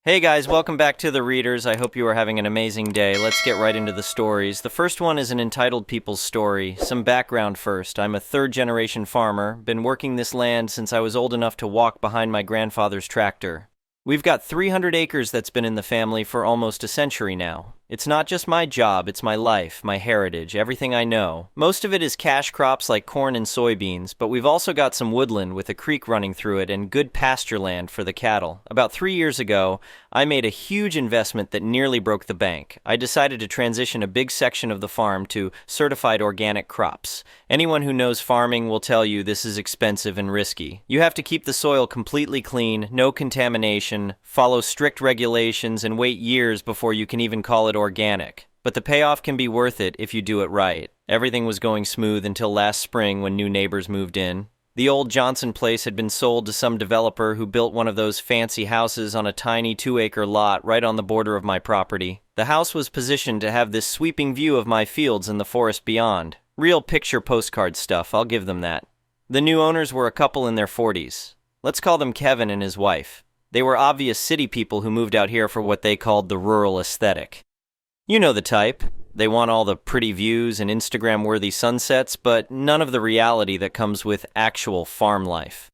Hey guys, welcome back to The Readers. I hope you are having an amazing day. Let's get right into the stories. The first one is an entitled people's story. Some background first. I'm a third-generation farmer, been working this land since I was old enough to walk behind my grandfather's tractor. We've got 300 acres that's been in the family for almost a century now. It's not just my job, it's my life, my heritage, everything I know. Most of it is cash crops like corn and soybeans, but we've also got some woodland with a creek running through it and good pasture land for the cattle. About 3 years ago, I made a huge investment that nearly broke the bank. I decided to transition a big section of the farm to certified organic crops. Anyone who knows farming will tell you this is expensive and risky. You have to keep the soil completely clean, no contamination, follow strict regulations, and wait years before you can even call it organic. But the payoff can be worth it if you do it right. Everything was going smooth until last spring when new neighbors moved in. The old Johnson place had been sold to some developer who built one of those fancy houses on a tiny 2-acre lot right on the border of my property. The house was positioned to have this sweeping view of my fields and the forest beyond. Real picture postcard stuff, I'll give them that. The new owners were a couple in their 40s. Let's call them Kevin and his wife. They were obvious city people who moved out here for what they called the rural aesthetic. You know the type. They want all the pretty views and Instagram-worthy sunsets, but none of the reality that comes with actual farm life.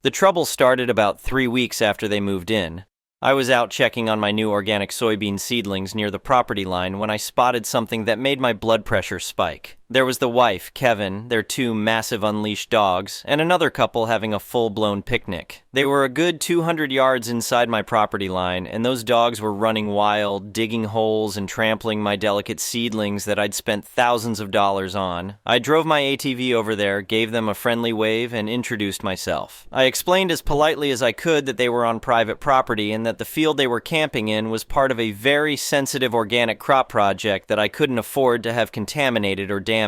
The trouble started about 3 weeks after they moved in. I was out checking on my new organic soybean seedlings near the property line when I spotted something that made my blood pressure spike. There was the wife, Kevin, their 2 massive unleashed dogs, and another couple having a full-blown picnic. They were a good 200 yards inside my property line, and those dogs were running wild, digging holes and trampling my delicate seedlings that I'd spent thousands of dollars on. I drove my ATV over there, gave them a friendly wave, and introduced myself. I explained as politely as I could that they were on private property and that the field they were camping in was part of a very sensitive organic crop project that I couldn't afford to have contaminated or damaged.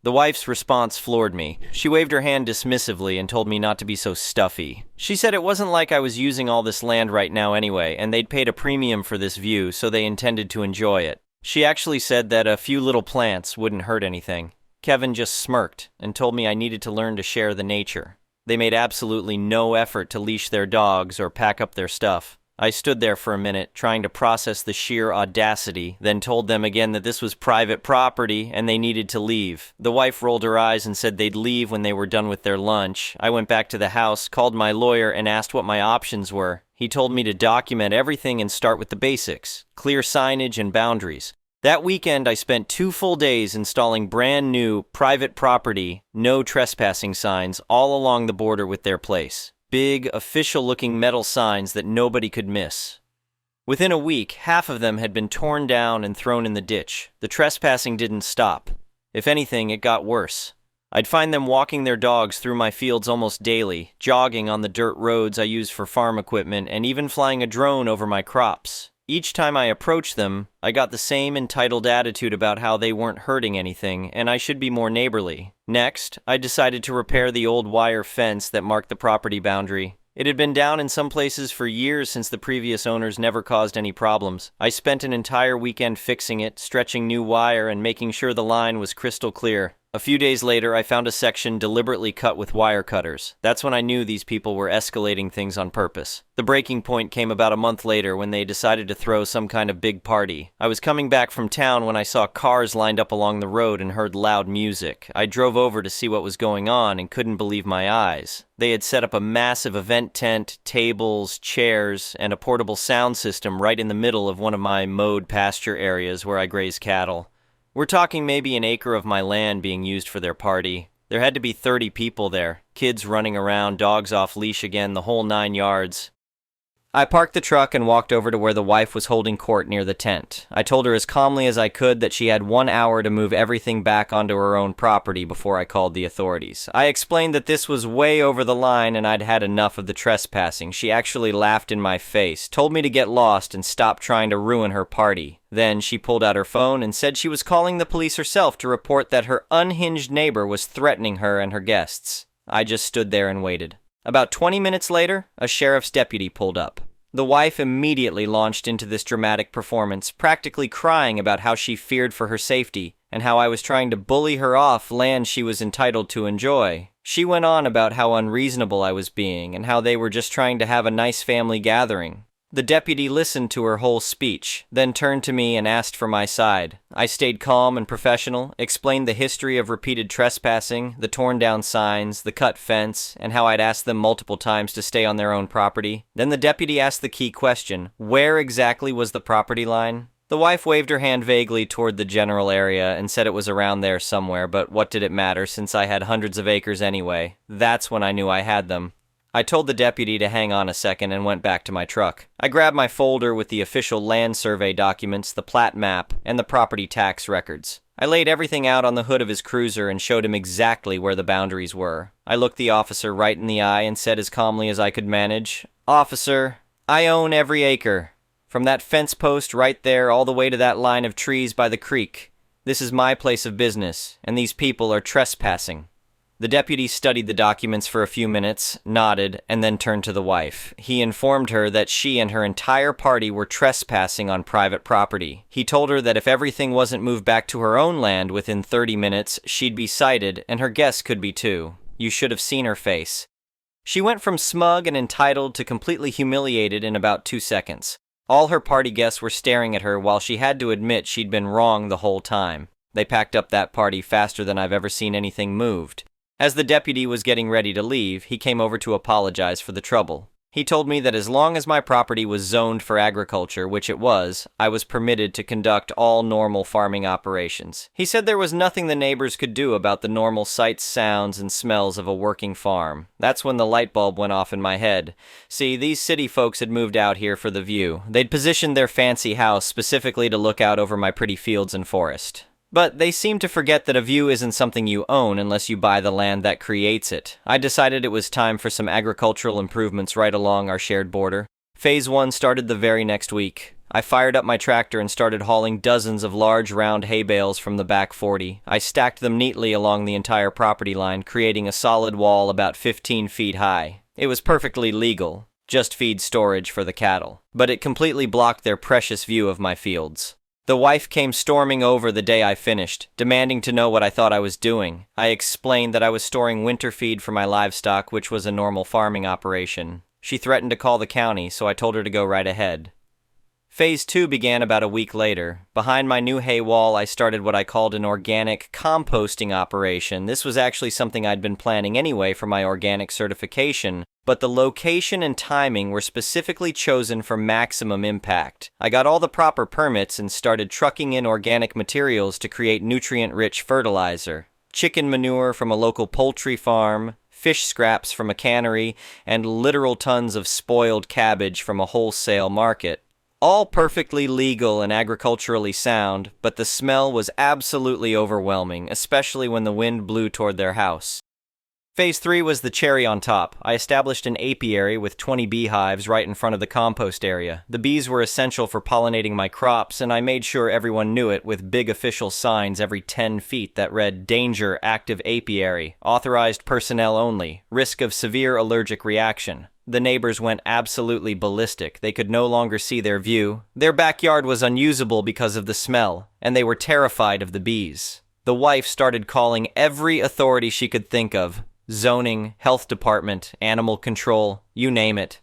The wife's response floored me. She waved her hand dismissively and told me not to be so stuffy. She said it wasn't like I was using all this land right now anyway, and they'd paid a premium for this view, so they intended to enjoy it. She actually said that a few little plants wouldn't hurt anything. Kevin just smirked and told me I needed to learn to share the nature. They made absolutely no effort to leash their dogs or pack up their stuff. I stood there for a minute, trying to process the sheer audacity, then told them again that this was private property and they needed to leave. The wife rolled her eyes and said they'd leave when they were done with their lunch. I went back to the house, called my lawyer, and asked what my options were. He told me to document everything and start with the basics, clear signage and boundaries. That weekend, I spent 2 full days installing brand new, private property, no trespassing signs all along the border with their place. Big, official-looking metal signs that nobody could miss. Within a week, half of them had been torn down and thrown in the ditch. The trespassing didn't stop. If anything, it got worse. I'd find them walking their dogs through my fields almost daily, jogging on the dirt roads I use for farm equipment, and even flying a drone over my crops. Each time I approached them, I got the same entitled attitude about how they weren't hurting anything, and I should be more neighborly. Next, I decided to repair the old wire fence that marked the property boundary. It had been down in some places for years since the previous owners never caused any problems. I spent an entire weekend fixing it, stretching new wire, and making sure the line was crystal clear. A few days later, I found a section deliberately cut with wire cutters. That's when I knew these people were escalating things on purpose. The breaking point came about a month later when they decided to throw some kind of big party. I was coming back from town when I saw cars lined up along the road and heard loud music. I drove over to see what was going on and couldn't believe my eyes. They had set up a massive event tent, tables, chairs, and a portable sound system right in the middle of one of my mowed pasture areas where I graze cattle. We're talking maybe an acre of my land being used for their party. There had to be 30 people there, kids running around, dogs off leash again, the whole 9 yards. I parked the truck and walked over to where the wife was holding court near the tent. I told her as calmly as I could that she had 1 hour to move everything back onto her own property before I called the authorities. I explained that this was way over the line and I'd had enough of the trespassing. She actually laughed in my face, told me to get lost and stop trying to ruin her party. Then she pulled out her phone and said she was calling the police herself to report that her unhinged neighbor was threatening her and her guests. I just stood there and waited. About 20 minutes later, a sheriff's deputy pulled up. The wife immediately launched into this dramatic performance, practically crying about how she feared for her safety and how I was trying to bully her off land she was entitled to enjoy. She went on about how unreasonable I was being and how they were just trying to have a nice family gathering. The deputy listened to her whole speech, then turned to me and asked for my side. I stayed calm and professional, explained the history of repeated trespassing, the torn down signs, the cut fence, and how I'd asked them multiple times to stay on their own property. Then the deputy asked the key question: where exactly was the property line? The wife waved her hand vaguely toward the general area and said it was around there somewhere, but what did it matter since I had hundreds of acres anyway? That's when I knew I had them. I told the deputy to hang on a second and went back to my truck. I grabbed my folder with the official land survey documents, the plat map, and the property tax records. I laid everything out on the hood of his cruiser and showed him exactly where the boundaries were. I looked the officer right in the eye and said as calmly as I could manage, "Officer, I own every acre. From that fence post right there all the way to that line of trees by the creek. This is my place of business, and these people are trespassing." The deputy studied the documents for a few minutes, nodded, and then turned to the wife. He informed her that she and her entire party were trespassing on private property. He told her that if everything wasn't moved back to her own land within 30 minutes, she'd be cited, and her guests could be too. You should have seen her face. She went from smug and entitled to completely humiliated in about 2 seconds. All her party guests were staring at her while she had to admit she'd been wrong the whole time. They packed up that party faster than I've ever seen anything moved. As the deputy was getting ready to leave, he came over to apologize for the trouble. He told me that as long as my property was zoned for agriculture, which it was, I was permitted to conduct all normal farming operations. He said there was nothing the neighbors could do about the normal sights, sounds, and smells of a working farm. That's when the light bulb went off in my head. See, these city folks had moved out here for the view. They'd positioned their fancy house specifically to look out over my pretty fields and forest. But they seem to forget that a view isn't something you own unless you buy the land that creates it. I decided it was time for some agricultural improvements right along our shared border. Phase 1 started the very next week. I fired up my tractor and started hauling dozens of large round hay bales from the back 40. I stacked them neatly along the entire property line, creating a solid wall about 15 feet high. It was perfectly legal, just feed storage for the cattle, but it completely blocked their precious view of my fields. The wife came storming over the day I finished, demanding to know what I thought I was doing. I explained that I was storing winter feed for my livestock, which was a normal farming operation. She threatened to call the county, so I told her to go right ahead. Phase 2 began about a week later. Behind my new hay wall, I started what I called an organic composting operation. This was actually something I'd been planning anyway for my organic certification, but the location and timing were specifically chosen for maximum impact. I got all the proper permits and started trucking in organic materials to create nutrient-rich fertilizer. Chicken manure from a local poultry farm, fish scraps from a cannery, and literal tons of spoiled cabbage from a wholesale market. All perfectly legal and agriculturally sound, but the smell was absolutely overwhelming, especially when the wind blew toward their house. Phase 3 was the cherry on top. I established an apiary with 20 beehives right in front of the compost area. The bees were essential for pollinating my crops, and I made sure everyone knew it with big official signs every 10 feet that read, "Danger, active apiary, authorized personnel only, risk of severe allergic reaction." The neighbors went absolutely ballistic. They could no longer see their view. Their backyard was unusable because of the smell, and they were terrified of the bees. The wife started calling every authority she could think of: zoning, health department, animal control, you name it.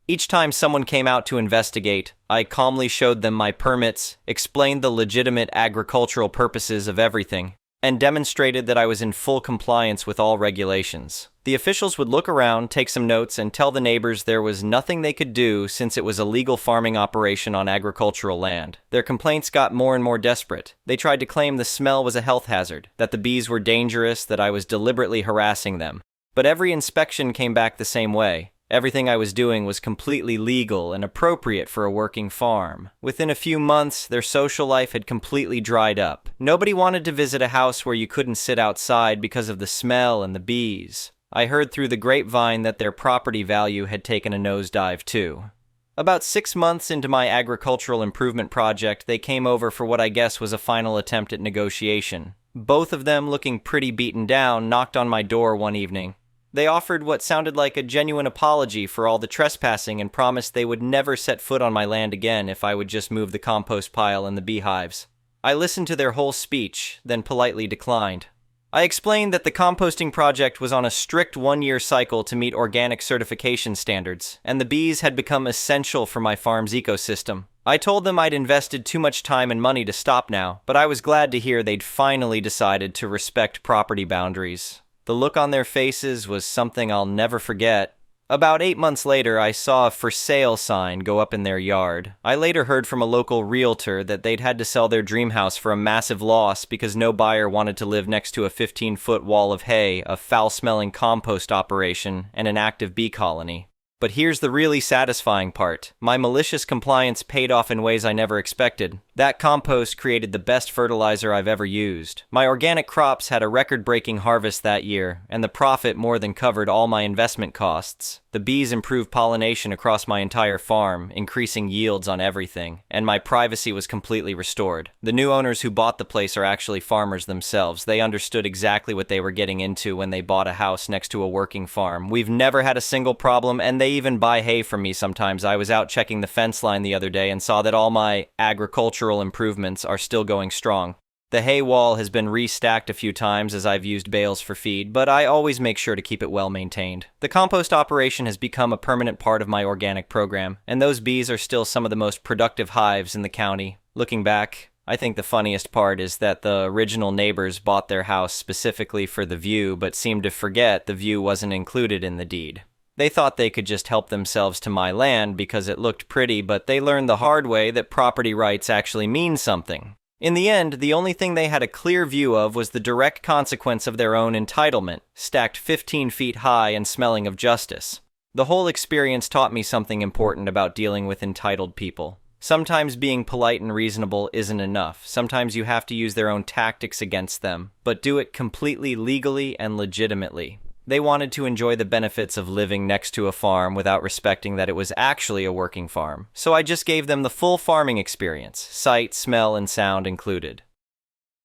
Each time someone came out to investigate, I calmly showed them my permits, explained the legitimate agricultural purposes of everything, and demonstrated that I was in full compliance with all regulations. The officials would look around, take some notes, and tell the neighbors there was nothing they could do since it was a legal farming operation on agricultural land. Their complaints got more and more desperate. They tried to claim the smell was a health hazard, that the bees were dangerous, that I was deliberately harassing them. But every inspection came back the same way. Everything I was doing was completely legal and appropriate for a working farm. Within a few months, their social life had completely dried up. Nobody wanted to visit a house where you couldn't sit outside because of the smell and the bees. I heard through the grapevine that their property value had taken a nosedive too. About 6 months into my agricultural improvement project, they came over for what I guess was a final attempt at negotiation. Both of them, looking pretty beaten down, knocked on my door one evening. They offered what sounded like a genuine apology for all the trespassing and promised they would never set foot on my land again if I would just move the compost pile and the beehives. I listened to their whole speech, then politely declined. I explained that the composting project was on a strict one-year cycle to meet organic certification standards, and the bees had become essential for my farm's ecosystem. I told them I'd invested too much time and money to stop now, but I was glad to hear they'd finally decided to respect property boundaries. The look on their faces was something I'll never forget. About 8 months later, I saw a for sale sign go up in their yard. I later heard from a local realtor that they'd had to sell their dream house for a massive loss because no buyer wanted to live next to a 15-foot wall of hay, a foul-smelling compost operation, and an active bee colony. But here's the really satisfying part. My malicious compliance paid off in ways I never expected. That compost created the best fertilizer I've ever used. My organic crops had a record-breaking harvest that year, and the profit more than covered all my investment costs. The bees improved pollination across my entire farm, increasing yields on everything, and my privacy was completely restored. The new owners who bought the place are actually farmers themselves. They understood exactly what they were getting into when they bought a house next to a working farm. We've never had a single problem, and they even buy hay from me sometimes. I was out checking the fence line the other day and saw that all my agricultural improvements are still going strong. The hay wall has been restacked a few times as I've used bales for feed, but I always make sure to keep it well maintained. The compost operation has become a permanent part of my organic program, and those bees are still some of the most productive hives in the county. Looking back, I think the funniest part is that the original neighbors bought their house specifically for the view, but seemed to forget the view wasn't included in the deed. They thought they could just help themselves to my land because it looked pretty, but they learned the hard way that property rights actually mean something. In the end, the only thing they had a clear view of was the direct consequence of their own entitlement, stacked 15 feet high and smelling of justice. The whole experience taught me something important about dealing with entitled people. Sometimes being polite and reasonable isn't enough. Sometimes you have to use their own tactics against them, but do it completely legally and legitimately. They wanted to enjoy the benefits of living next to a farm without respecting that it was actually a working farm. So I just gave them the full farming experience, sight, smell, and sound included.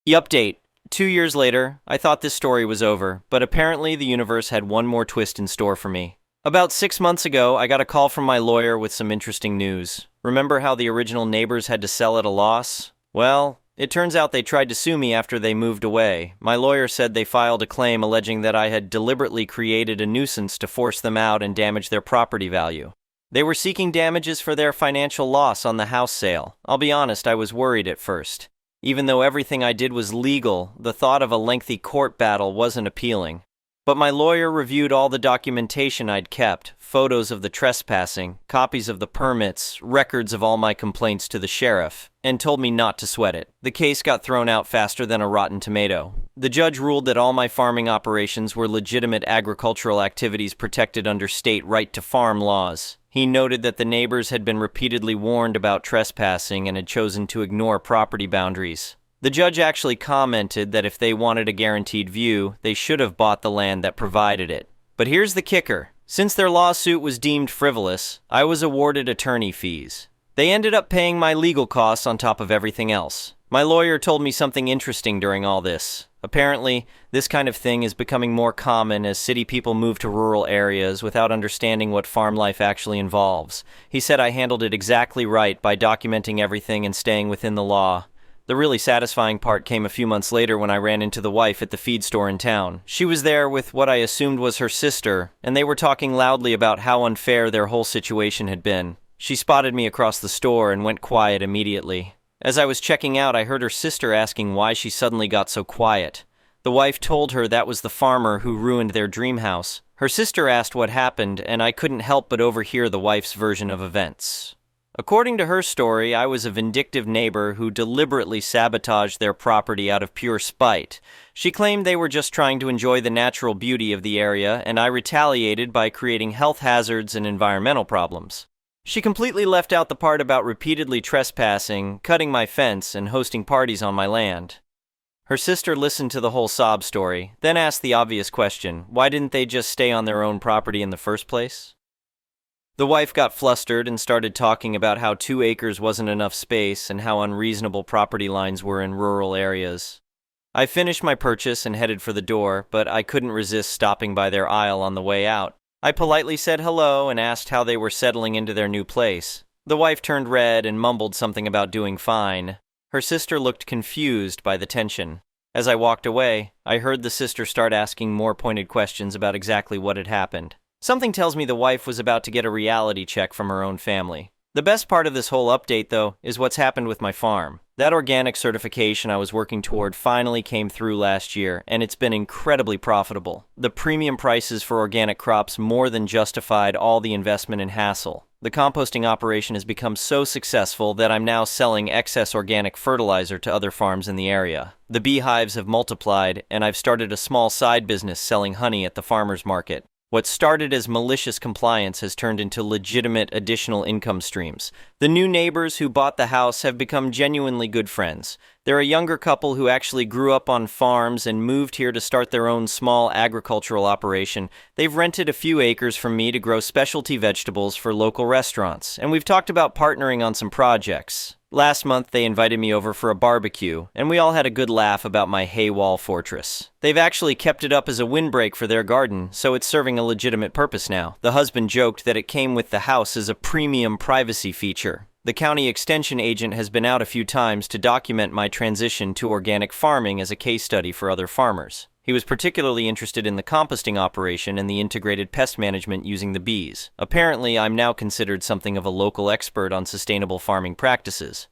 Update. 2 years later, I thought this story was over, but apparently the universe had one more twist in store for me. About 6 months ago, I got a call from my lawyer with some interesting news. Remember how the original neighbors had to sell at a loss? Well, it turns out they tried to sue me after they moved away. My lawyer said they filed a claim alleging that I had deliberately created a nuisance to force them out and damage their property value. They were seeking damages for their financial loss on the house sale. I'll be honest, I was worried at first. Even though everything I did was legal, the thought of a lengthy court battle wasn't appealing. But my lawyer reviewed all the documentation I'd kept, photos of the trespassing, copies of the permits, records of all my complaints to the sheriff, and told me not to sweat it. The case got thrown out faster than a rotten tomato. The judge ruled that all my farming operations were legitimate agricultural activities protected under state right-to-farm laws. He noted that the neighbors had been repeatedly warned about trespassing and had chosen to ignore property boundaries. The judge actually commented that if they wanted a guaranteed view, they should have bought the land that provided it. But here's the kicker. Since their lawsuit was deemed frivolous, I was awarded attorney fees. They ended up paying my legal costs on top of everything else. My lawyer told me something interesting during all this. Apparently, this kind of thing is becoming more common as city people move to rural areas without understanding what farm life actually involves. He said I handled it exactly right by documenting everything and staying within the law. The really satisfying part came a few months later when I ran into the wife at the feed store in town. She was there with what I assumed was her sister, and they were talking loudly about how unfair their whole situation had been. She spotted me across the store and went quiet immediately. As I was checking out, I heard her sister asking why she suddenly got so quiet. The wife told her that was the farmer who ruined their dream house. Her sister asked what happened, and I couldn't help but overhear the wife's version of events. According to her story, I was a vindictive neighbor who deliberately sabotaged their property out of pure spite. She claimed they were just trying to enjoy the natural beauty of the area, and I retaliated by creating health hazards and environmental problems. She completely left out the part about repeatedly trespassing, cutting my fence, and hosting parties on my land. Her sister listened to the whole sob story, then asked the obvious question, why didn't they just stay on their own property in the first place? The wife got flustered and started talking about how 2 acres wasn't enough space and how unreasonable property lines were in rural areas. I finished my purchase and headed for the door, but I couldn't resist stopping by their aisle on the way out. I politely said hello and asked how they were settling into their new place. The wife turned red and mumbled something about doing fine. Her sister looked confused by the tension. As I walked away, I heard the sister start asking more pointed questions about exactly what had happened. Something tells me the wife was about to get a reality check from her own family. The best part of this whole update, though, is what's happened with my farm. That organic certification I was working toward finally came through last year, and it's been incredibly profitable. The premium prices for organic crops more than justified all the investment and hassle. The composting operation has become so successful that I'm now selling excess organic fertilizer to other farms in the area. The beehives have multiplied, and I've started a small side business selling honey at the farmer's market. What started as malicious compliance has turned into legitimate additional income streams. The new neighbors who bought the house have become genuinely good friends. They're a younger couple who actually grew up on farms and moved here to start their own small agricultural operation. They've rented a few acres from me to grow specialty vegetables for local restaurants, and we've talked about partnering on some projects. Last month, they invited me over for a barbecue, and we all had a good laugh about my hay wall fortress. They've actually kept it up as a windbreak for their garden, so it's serving a legitimate purpose now. The husband joked that it came with the house as a premium privacy feature. The county extension agent has been out a few times to document my transition to organic farming as a case study for other farmers. He was particularly interested in the composting operation and the integrated pest management using the bees. Apparently, I'm now considered something of a local expert on sustainable farming practices.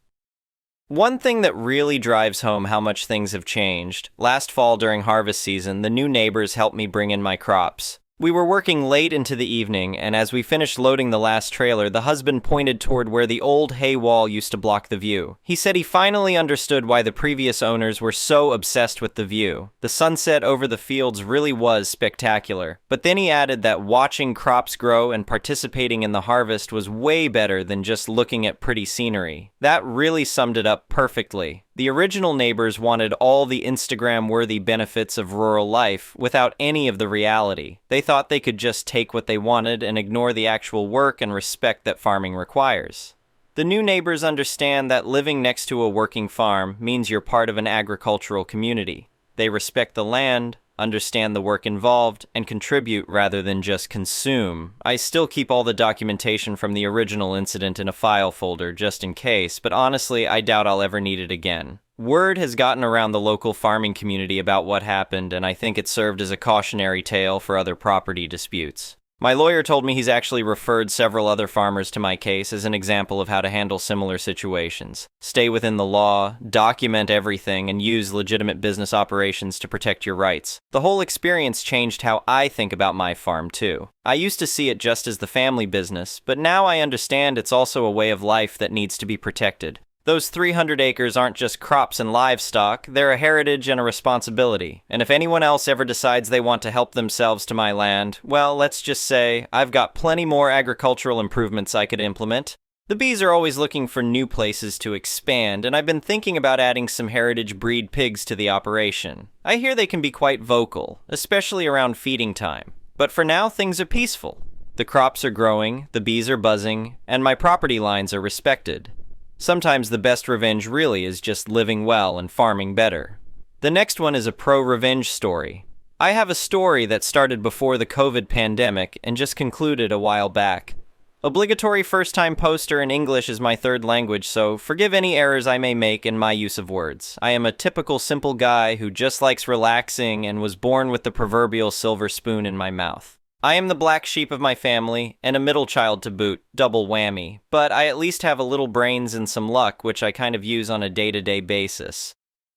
One thing that really drives home how much things have changed, last fall during harvest season, the new neighbors helped me bring in my crops. We were working late into the evening, and as we finished loading the last trailer, the husband pointed toward where the old hay wall used to block the view. He said he finally understood why the previous owners were so obsessed with the view. The sunset over the fields really was spectacular. But then he added that watching crops grow and participating in the harvest was way better than just looking at pretty scenery. That really summed it up perfectly. The original neighbors wanted all the Instagram-worthy benefits of rural life without any of the reality. They thought they could just take what they wanted and ignore the actual work and respect that farming requires. The new neighbors understand that living next to a working farm means you're part of an agricultural community. They respect the land, understand the work involved, and contribute rather than just consume. I still keep all the documentation from the original incident in a file folder just in case, but honestly, I doubt I'll ever need it again. Word has gotten around the local farming community about what happened, and I think it served as a cautionary tale for other property disputes. My lawyer told me he's actually referred several other farmers to my case as an example of how to handle similar situations. Stay within the law, document everything, and use legitimate business operations to protect your rights. The whole experience changed how I think about my farm, too. I used to see it just as the family business, but now I understand it's also a way of life that needs to be protected. Those 300 acres aren't just crops and livestock, they're a heritage and a responsibility. And if anyone else ever decides they want to help themselves to my land, well, let's just say, I've got plenty more agricultural improvements I could implement. The bees are always looking for new places to expand, and I've been thinking about adding some heritage breed pigs to the operation. I hear they can be quite vocal, especially around feeding time. But for now, things are peaceful. The crops are growing, the bees are buzzing, and my property lines are respected. Sometimes the best revenge really is just living well and farming better. The next one is a pro-revenge story. I have a story that started before the COVID pandemic and just concluded a while back. Obligatory first-time poster in English is my third language, so forgive any errors I may make in my use of words. I am a typical simple guy who just likes relaxing and was born with the proverbial silver spoon in my mouth. I am the black sheep of my family, and a middle child to boot, double whammy, but I at least have a little brains and some luck, which I kind of use on a day-to-day basis.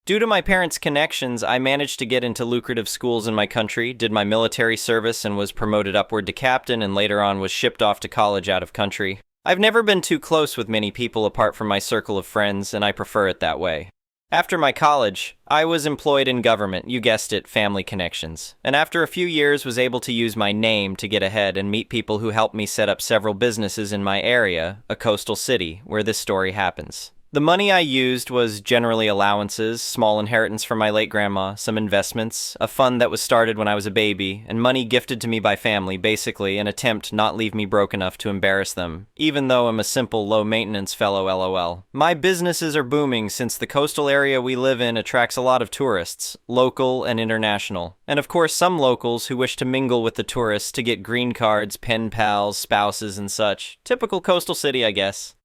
Due to my parents' connections, I managed to get into lucrative schools in my country, did my military service and was promoted upward to captain, and later on was shipped off to college out of country. I've never been too close with many people apart from my circle of friends, and I prefer it that way. After my college, I was employed in government, you guessed it, family connections, and after a few years was able to use my name to get ahead and meet people who helped me set up several businesses in my area, a coastal city, where this story happens. The money I used was generally allowances, small inheritance from my late grandma, some investments, a fund that was started when I was a baby, and money gifted to me by family, basically an attempt to not leave me broke enough to embarrass them, even though I'm a simple, low-maintenance fellow LOL. My businesses are booming since the coastal area we live in attracts a lot of tourists, local and international, and of course some locals who wish to mingle with the tourists to get green cards, pen pals, spouses, and such. Typical coastal city, I guess.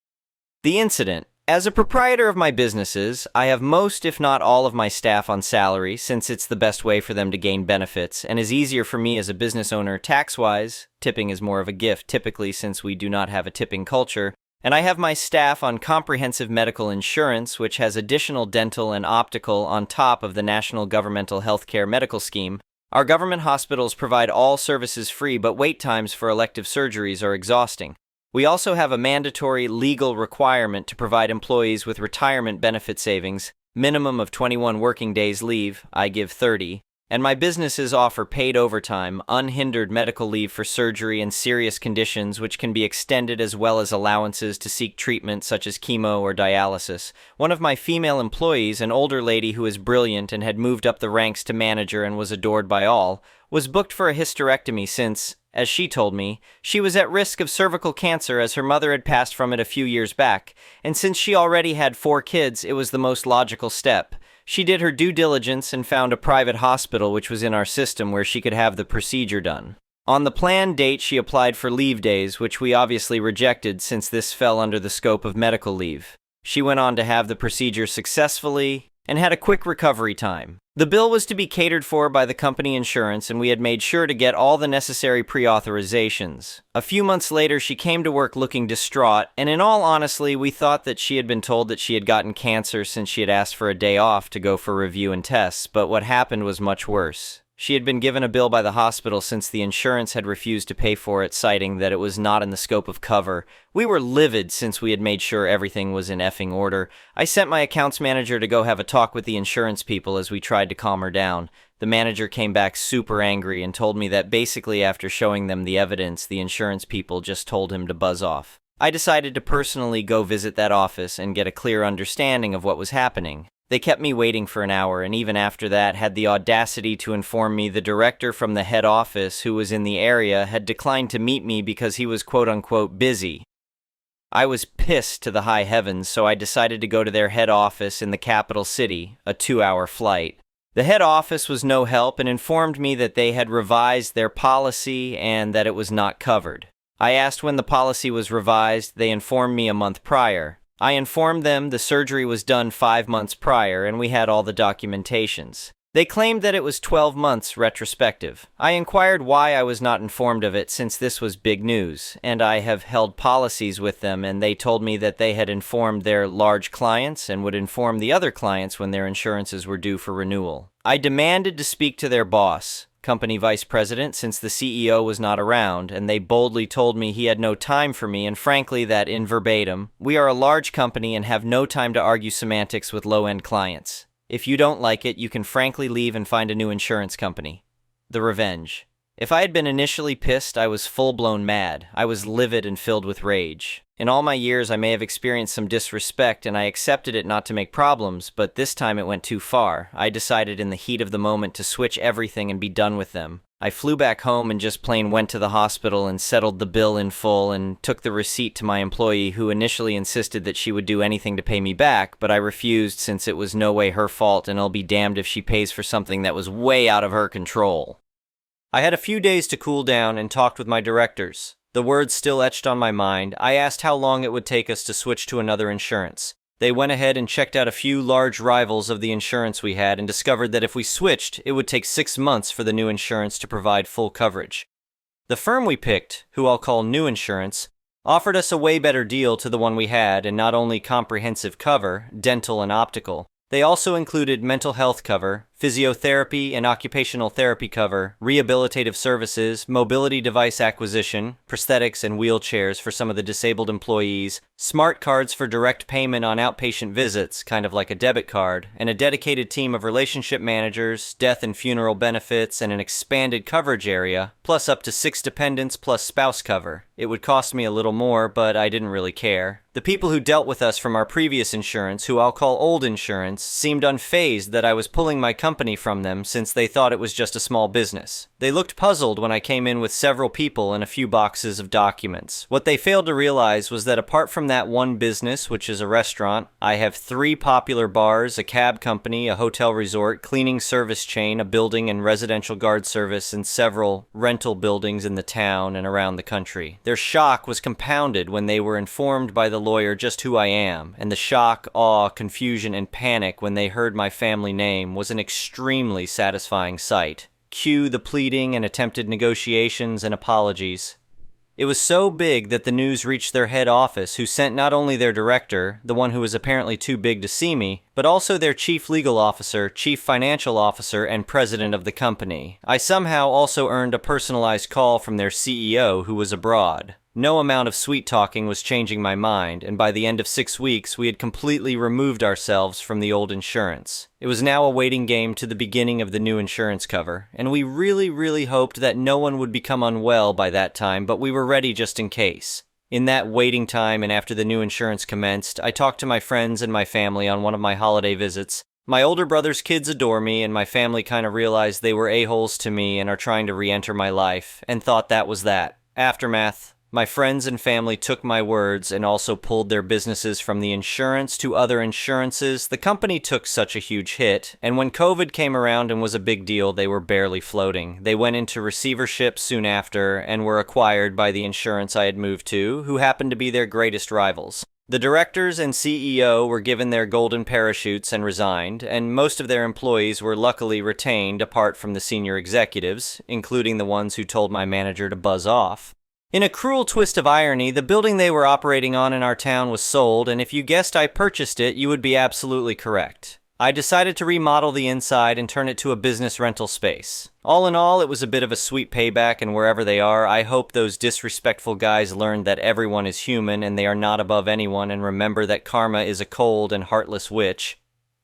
The incident. As a proprietor of my businesses, I have most, if not all, of my staff on salary since it's the best way for them to gain benefits and is easier for me as a business owner tax-wise. Tipping is more of a gift typically since we do not have a tipping culture. And I have my staff on comprehensive medical insurance, which has additional dental and optical on top of the National Governmental Healthcare Medical Scheme. Our government hospitals provide all services free, but wait times for elective surgeries are exhausting. We also have a mandatory legal requirement to provide employees with retirement benefit savings, minimum of 21 working days leave, I give 30, and my businesses offer paid overtime, unhindered medical leave for surgery and serious conditions which can be extended as well as allowances to seek treatment such as chemo or dialysis. One of my female employees, an older lady who is brilliant and had moved up the ranks to manager and was adored by all, was booked for a hysterectomy since, as she told me, she was at risk of cervical cancer as her mother had passed from it a few years back, and since she already had 4 kids, it was the most logical step. She did her due diligence and found a private hospital which was in our system where she could have the procedure done. On the planned date, she applied for leave days, which we obviously rejected since this fell under the scope of medical leave. She went on to have the procedure successfully and had a quick recovery time. The bill was to be catered for by the company insurance, and we had made sure to get all the necessary pre-authorizations. A few months later, she came to work looking distraught, and in all honesty, we thought that she had been told that she had gotten cancer since she had asked for a day off to go for review and tests, but what happened was much worse. She had been given a bill by the hospital since the insurance had refused to pay for it, citing that it was not in the scope of cover. We were livid since we had made sure everything was in effing order. I sent my accounts manager to go have a talk with the insurance people as we tried to calm her down. The manager came back super angry and told me that basically after showing them the evidence, the insurance people just told him to buzz off. I decided to personally go visit that office and get a clear understanding of what was happening. They kept me waiting for an hour, and even after that had the audacity to inform me the director from the head office who was in the area had declined to meet me because he was quote-unquote busy. I was pissed to the high heavens, so I decided to go to their head office in the capital city, a 2-hour flight. The head office was no help and informed me that they had revised their policy and that it was not covered. I asked when the policy was revised. They informed me a month prior. I informed them the surgery was done 5 months prior and we had all the documentations. They claimed that it was 12 months retrospective. I inquired why I was not informed of it since this was big news, and I have held policies with them, and they told me that they had informed their large clients and would inform the other clients when their insurances were due for renewal. I demanded to speak to their boss, company vice president, since the CEO was not around, and they boldly told me he had no time for me, and frankly that in verbatim, "We are a large company and have no time to argue semantics with low-end clients. If you don't like it, you can frankly leave and find a new insurance company." The revenge. If I had been initially pissed, I was full-blown mad. I was livid and filled with rage. In all my years, I may have experienced some disrespect, and I accepted it not to make problems, but this time it went too far. I decided in the heat of the moment to switch everything and be done with them. I flew back home and just plain went to the hospital and settled the bill in full and took the receipt to my employee, who initially insisted that she would do anything to pay me back, but I refused since it was no way her fault, and I'll be damned if she pays for something that was way out of her control. I had a few days to cool down and talked with my directors. The words still etched on my mind. I asked how long it would take us to switch to another insurance. They went ahead and checked out a few large rivals of the insurance we had and discovered that if we switched, it would take 6 months for the new insurance to provide full coverage. The firm we picked, who I'll call New Insurance, offered us a way better deal to the one we had, and not only comprehensive cover, dental and optical. They also included mental health cover, physiotherapy and occupational therapy cover, rehabilitative services, mobility device acquisition, prosthetics and wheelchairs for some of the disabled employees, smart cards for direct payment on outpatient visits, kind of like a debit card, and a dedicated team of relationship managers, death and funeral benefits, and an expanded coverage area, plus up to 6 dependents plus spouse cover. It would cost me a little more, but I didn't really care. The people who dealt with us from our previous insurance, who I'll call Old Insurance, seemed unfazed that I was pulling my company from them since they thought it was just a small business. They looked puzzled when I came in with several people and a few boxes of documents. What they failed to realize was that apart from that one business, which is a restaurant, I have 3 popular bars, a cab company, a hotel resort, cleaning service chain, a building and residential guard service, and several rental buildings in the town and around the country. Their shock was compounded when they were informed by the lawyer just who I am, and the shock, awe, confusion, and panic when they heard my family name was an extremely satisfying sight. Cue the pleading and attempted negotiations and apologies. It was so big that the news reached their head office, who sent not only their director, the one who was apparently too big to see me, but also their chief legal officer, chief financial officer, and president of the company. I somehow also earned a personalized call from their CEO, who was abroad. No amount of sweet-talking was changing my mind, and by the end of 6 weeks, we had completely removed ourselves from the old insurance. It was now a waiting game to the beginning of the new insurance cover, and we really hoped that no one would become unwell by that time, but we were ready just in case. In that waiting time and after the new insurance commenced, I talked to my friends and my family on one of my holiday visits. My older brother's kids adore me, and my family kind of realized they were a-holes to me and are trying to re-enter my life, and thought that was that. Aftermath. My friends and family took my words and also pulled their businesses from the insurance to other insurances. The company took such a huge hit, and when COVID came around and was a big deal, they were barely floating. They went into receivership soon after and were acquired by the insurance I had moved to, who happened to be their greatest rivals. The directors and CEO were given their golden parachutes and resigned, and most of their employees were luckily retained apart from the senior executives, including the ones who told my manager to buzz off. In a cruel twist of irony, the building they were operating on in our town was sold, and if you guessed I purchased it, you would be absolutely correct. I decided to remodel the inside and turn it to a business rental space. All in all, it was a bit of a sweet payback, and wherever they are, I hope those disrespectful guys learned that everyone is human and they are not above anyone, and remember that karma is a cold and heartless witch.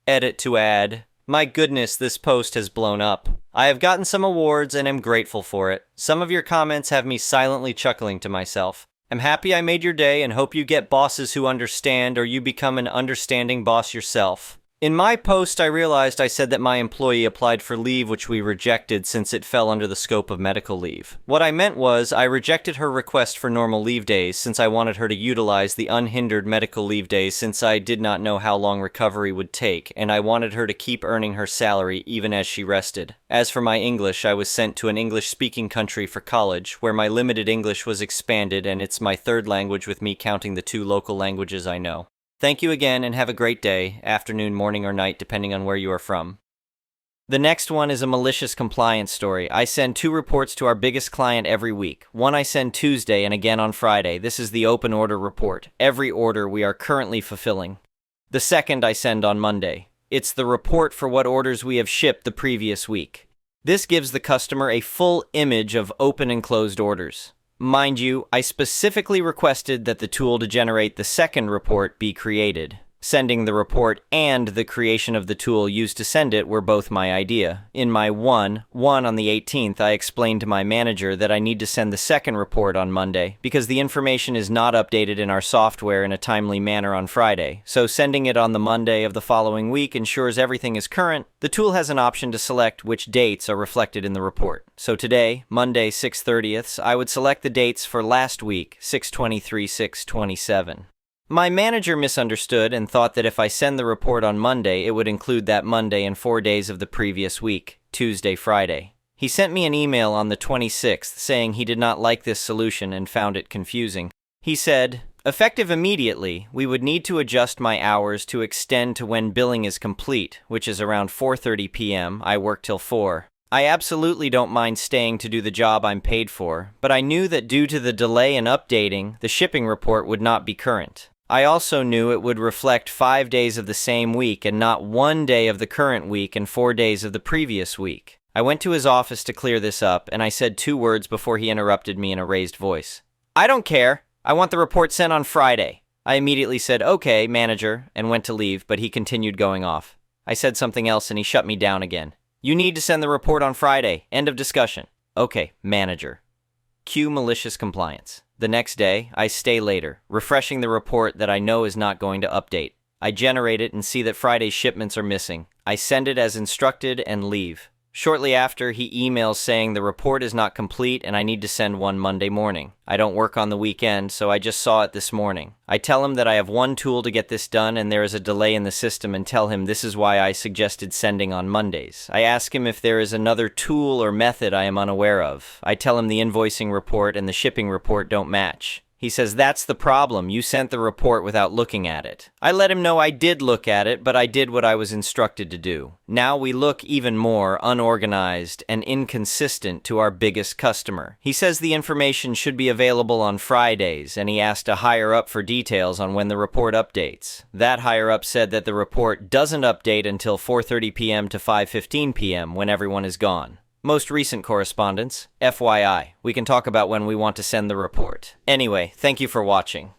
Edit to add. My goodness, this post has blown up. I have gotten some awards and am grateful for it. Some of your comments have me silently chuckling to myself. I'm happy I made your day and hope you get bosses who understand or you become an understanding boss yourself. In my post, I realized I said that my employee applied for leave which we rejected since it fell under the scope of medical leave. What I meant was I rejected her request for normal leave days since I wanted her to utilize the unhindered medical leave days since I did not know how long recovery would take, and I wanted her to keep earning her salary even as she rested. As for my English, I was sent to an English-speaking country for college, where my limited English was expanded, and it's my 3rd language with me counting the 2 local languages I know. Thank you again and have a great day, afternoon, morning, or night, depending on where you are from. The next one is a malicious compliance story. I send 2 reports to our biggest client every week. One I send Tuesday and again on Friday. This is the open order report. Every order we are currently fulfilling. The second I send on Monday. It's the report for what orders we have shipped the previous week. This gives the customer a full image of open and closed orders. Mind you, I specifically requested that the tool to generate the second report be created. Sending the report and the creation of the tool used to send it were both my idea. In my 1 on the 18th, I explained to my manager that I need to send the second report on Monday because the information is not updated in our software in a timely manner on Friday. So sending it on the Monday of the following week ensures everything is current. The tool has an option to select which dates are reflected in the report. So today, Monday 6/30, I would select the dates for last week, 6/23, 6/27. My manager misunderstood and thought that if I send the report on Monday, it would include that Monday and 4 days of the previous week, Tuesday, Friday. He sent me an email on the 26th saying he did not like this solution and found it confusing. He said, effective immediately, we would need to adjust my hours to extend to when billing is complete, which is around 4:30 p.m. I work till 4. I absolutely don't mind staying to do the job I'm paid for, but I knew that due to the delay in updating, the shipping report would not be current. I also knew it would reflect 5 days of the same week and not 1 day of the current week and 4 days of the previous week. I went to his office to clear this up, and I said 2 words before he interrupted me in a raised voice. I don't care. I want the report sent on Friday. I immediately said, okay, manager, and went to leave, but he continued going off. I said something else and he shut me down again. You need to send the report on Friday. End of discussion. Okay, manager. Cue malicious compliance. The next day, I stay later, refreshing the report that I know is not going to update. I generate it and see that Friday's shipments are missing. I send it as instructed and leave. Shortly after, he emails saying the report is not complete and I need to send one Monday morning. I don't work on the weekend, so I just saw it this morning. I tell him that I have one tool to get this done and there is a delay in the system and tell him this is why I suggested sending on Mondays. I ask him if there is another tool or method I am unaware of. I tell him the invoicing report and the shipping report don't match. He says, that's the problem. You sent the report without looking at it. I let him know I did look at it, but I did what I was instructed to do. Now we look even more unorganized and inconsistent to our biggest customer. He says the information should be available on Fridays, and he asked a higher up for details on when the report updates. That higher up said that the report doesn't update until 4:30 p.m. to 5:15 p.m. when everyone is gone. Most recent correspondence, FYI. We can talk about when we want to send the report. Anyway, thank you for watching.